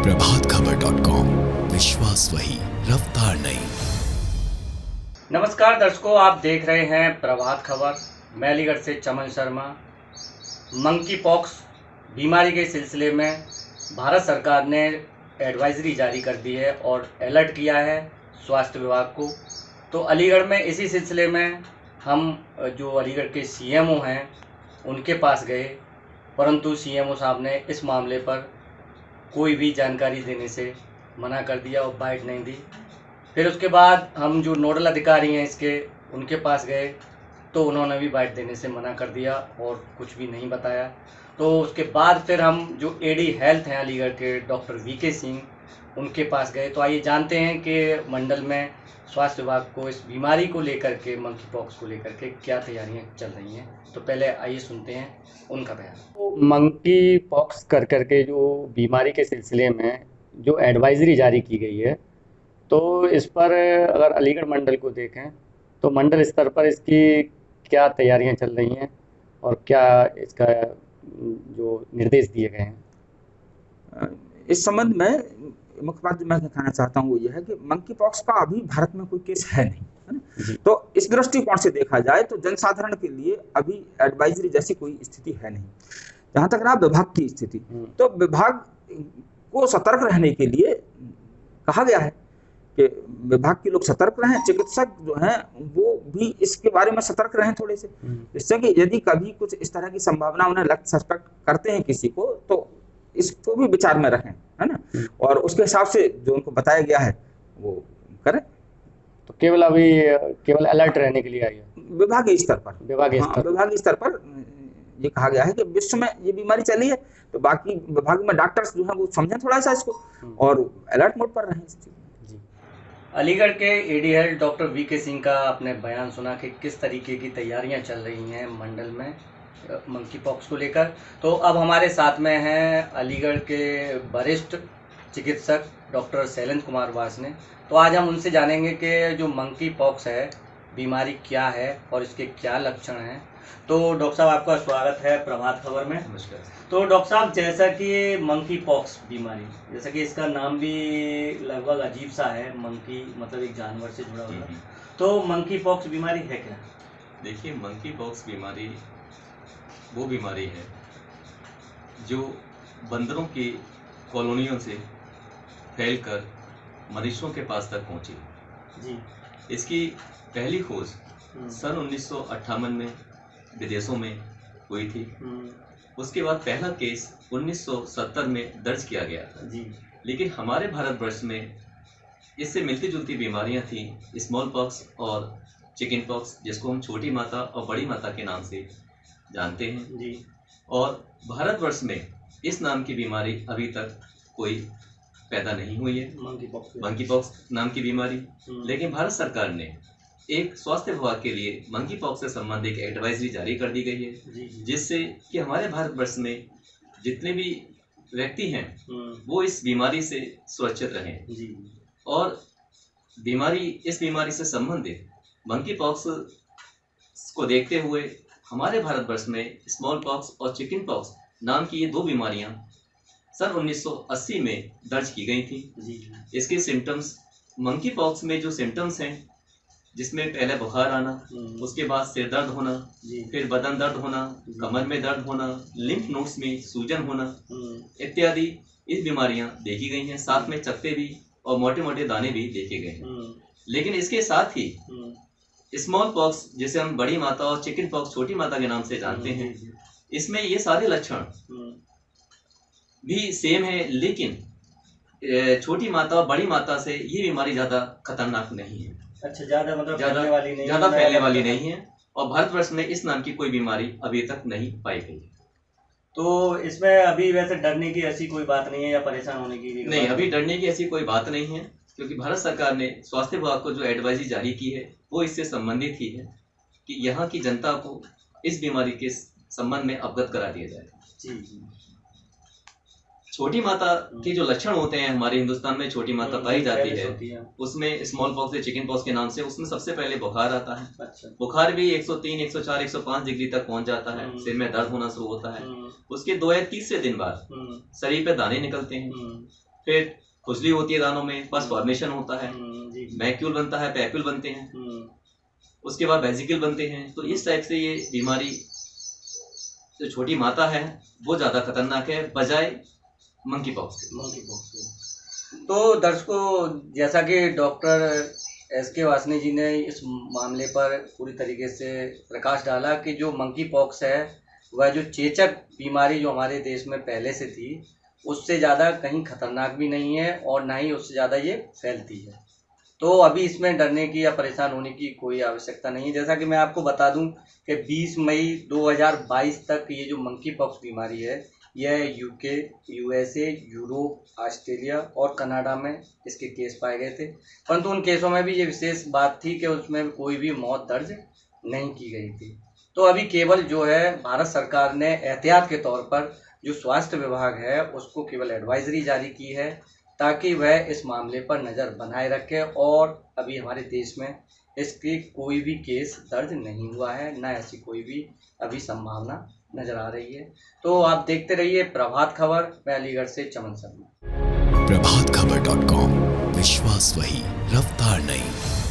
प्रभातखबर.com, विश्वास वही, रफ्तार नहीं। नमस्कार दर्शकों, आप देख रहे हैं प्रभात खबर। मैं अलीगढ़ से चमन शर्मा। मंकी पॉक्स बीमारी के सिलसिले में भारत सरकार ने एडवाइजरी जारी कर दी है और अलर्ट किया है स्वास्थ्य विभाग को। तो अलीगढ़ में इसी सिलसिले में हम जो अलीगढ़ के सीएमओ हैं उनके पास गए, परंतु सीएमओ साहब ने इस मामले पर कोई भी जानकारी देने से मना कर दिया और बाइट नहीं दी। फिर उसके बाद हम जो नोडल अधिकारी हैं इसके, उनके पास गए तो उन्होंने भी बाइट देने से मना कर दिया और कुछ भी नहीं बताया। तो उसके बाद फिर हम जो एडी हेल्थ हैं अलीगढ़ के डॉक्टर वीके सिंह, उनके पास गए। तो आइए जानते हैं कि मंडल में स्वास्थ्य विभाग को इस बीमारी को लेकर के, मंकी पॉक्स को लेकर के क्या तैयारियां चल रही हैं। तो पहले आइए सुनते हैं उनका बयान। तो मंकी पॉक्स कर करके जो बीमारी के सिलसिले में जो एडवाइजरी जारी की गई है, तो इस पर अगर अलीगढ़ मंडल को देखें तो मंडल स्तर पर इसकी क्या तैयारियां चल रही हैं और क्या इसका जो निर्देश दिए गए हैं। इस संबंध में मुख्य बात जो मैं कहना चाहता हूँ वो ये है कि मंकी पॉक्स का अभी भारत में कोई केस है नहीं, है ना। तो इस दृष्टिकोण से देखा जाए तो जनसाधारण के लिए अभी एडवाइजरी जैसी कोई स्थिति है नहीं। जहां तक रहा विभाग की स्थिति, तो विभाग को सतर्क रहने के लिए कहा गया है कि विभाग के लोग सतर्क रहें, चिकित्सक जो हैं वो भी इसके बारे में सतर्क रहें थोड़े से, जिससे कि यदि कभी कुछ इस तरह की संभावना उन्हें लगता, सस्पेक्ट करते हैं किसी को, तो इसको भी विचार में रखें, है ना, और उसके हिसाब से जो उनको बताया गया है वो करें। तो केवल अलर्ट रहने के लिए आई है विभागीय स्तर पर, विभागीय स्तर पर ये कहा गया है कि विश्व में ये बीमारी चली है, तो बाकी विभाग में डॉक्टर्स जो है वो समझें थोड़ा सा इसको और अलर्ट मोड पर रहें। अलीगढ़ के AD health doctor VK Singh का आपने बयान सुना कि किस तरीके की तैयारियां चल रही हैं मंडल में मंकी पॉक्स को लेकर। तो अब हमारे साथ में हैं अलीगढ़ के वरिष्ठ चिकित्सक डॉक्टर शैलेंद्र कुमार वासने। तो आज हम उनसे जानेंगे कि जो मंकी पॉक्स है बीमारी क्या है और इसके क्या लक्षण हैं। तो डॉक्टर साहब, आपका स्वागत है प्रभात खबर में। नमस्कार। तो डॉक्टर साहब, जैसा कि मंकी पॉक्स बीमारी, जैसा कि इसका नाम भी लगभग अजीब सा है, मंकी मतलब एक जानवर से जुड़ा हुआ, तो मंकी पॉक्स बीमारी है क्या? देखिए, मंकी पॉक्स बीमारी वो बीमारी है जो बंदरों की कॉलोनियों से फैलकर मनुष्यों के पास तक पहुंची जी। इसकी पहली खोज सन 1958 में विदेशों में हुई थी। उसके बाद पहला केस 1970 में दर्ज किया गया था जी। लेकिन हमारे भारतवर्ष में इससे मिलती जुलती बीमारियां थी, स्मॉल पॉक्स और चिकन पॉक्स, जिसको हम छोटी माता और बड़ी माता के नाम से जानते हैं जी। और भारतवर्ष में इस नाम की बीमारी अभी तक कोई पैदा नहीं हुई है, मंकी पॉक्स नाम की बीमारी। लेकिन भारत सरकार ने एक स्वास्थ्य विभाग के लिए मंकी पॉक्स से संबंधित एक एडवाइजरी जारी कर दी गई है, जिससे कि हमारे भारतवर्ष में जितने भी व्यक्ति हैं वो इस बीमारी से सुरक्षित रहें और इस बीमारी से संबंधित मंकी पॉक्स को देखते हुए हमारे भारतवर्ष में स्मॉल पॉक्स और चिकन पॉक्स नाम की ये दो बीमारियां सन 1980 में दर्ज की गई थी। इसके सिम्टम्स, मंकी पॉक्स में जो सिम्टम्स हैं, जिसमें पहले बुखार आना, उसके बाद सिर दर्द होना, फिर बदन दर्द होना, कमर में दर्द होना, लिम्फ नोड्स में सूजन होना इत्यादि इस बीमारियां देखी गई हैं। साथ में चकत्ते भी और मोटे मोटे दाने भी देखे गए हैं। लेकिन इसके साथ ही स्मॉल पॉक्स, जिसे हम बड़ी माता, और चिकन पॉक्स छोटी माता के नाम से जानते हैं, इसमें ये सारे लक्षण भी सेम है, लेकिन छोटी माता और बड़ी माता से ये बीमारी ज्यादा खतरनाक नहीं है। अच्छा, ज्यादा फैलने वाली नहीं है और भारतवर्ष में इस नाम की कोई बीमारी अभी तक नहीं पाई गई। तो इसमें अभी वैसे डरने की ऐसी कोई बात नहीं है या परेशान होने की भी नहीं, अभी डरने की ऐसी कोई बात नहीं है, क्योंकि भारत सरकार ने स्वास्थ्य विभाग को जो एडवाइजरी जारी की है वो इससे संबंधित ही है कि यहाँ की जनता को इस बीमारी के संबंध में अवगत करा दिया जाए। जी। छोटी माता के जो लक्षण होते हैं, हमारे हिंदुस्तान में छोटी माता पाई जाती है, उसमें स्मॉल पॉक्स या चिकन पॉक्स के नाम से, उसमें सबसे पहले बुखार आता है। अच्छा। बुखार भी 103, 104, 105 डिग्री तक पहुंच जाता है। सिर में दर्द होना शुरू होता है। उसके 2 या तीसरे दिन बाद शरीर पे दाने निकलते हैं। फिर खुजली होती है दानों में, बस फॉर्मेशन होता है, जी। मैक्यूल बनता है, पैप्यूल बनते हैं, उसके बाद वेजिकल बनते हैं। तो इस टाइप से ये बीमारी जो छोटी माता है वो ज़्यादा खतरनाक है बजाय मंकी पॉक्स के। तो दर्शकों, जैसा कि डॉक्टर एस.के. वासनी जी ने इस मामले पर पूरी तरीके से प्रकाश डाला कि जो मंकी पॉक्स है वह जो चेचक बीमारी जो हमारे देश में पहले से थी उससे ज़्यादा कहीं खतरनाक भी नहीं है और ना ही उससे ज़्यादा ये फैलती है। तो अभी इसमें डरने की या परेशान होने की कोई आवश्यकता नहीं है। जैसा कि मैं आपको बता दूं कि 20 मई 2022 तक ये जो मंकी पॉक्स बीमारी है यह यूके, यूएसए, यूरोप, ऑस्ट्रेलिया और कनाडा में इसके केस पाए गए थे, परंतु उन केसों में भी ये विशेष बात थी कि उसमें कोई भी मौत दर्ज नहीं की गई थी। तो अभी केवल जो है भारत सरकार ने एहतियात के तौर पर जो स्वास्थ्य विभाग है उसको केवल एडवाइजरी जारी की है ताकि वह इस मामले पर नज़र बनाए रखे और अभी हमारे देश में इसकी कोई भी केस दर्ज नहीं हुआ है, ना ऐसी कोई भी अभी संभावना नज़र आ रही है। तो आप देखते रहिए प्रभात खबर। मैं अलीगढ़ से चमन शर्मा। प्रभातखबर.com, विश्वास वही, रफ्तार नहीं।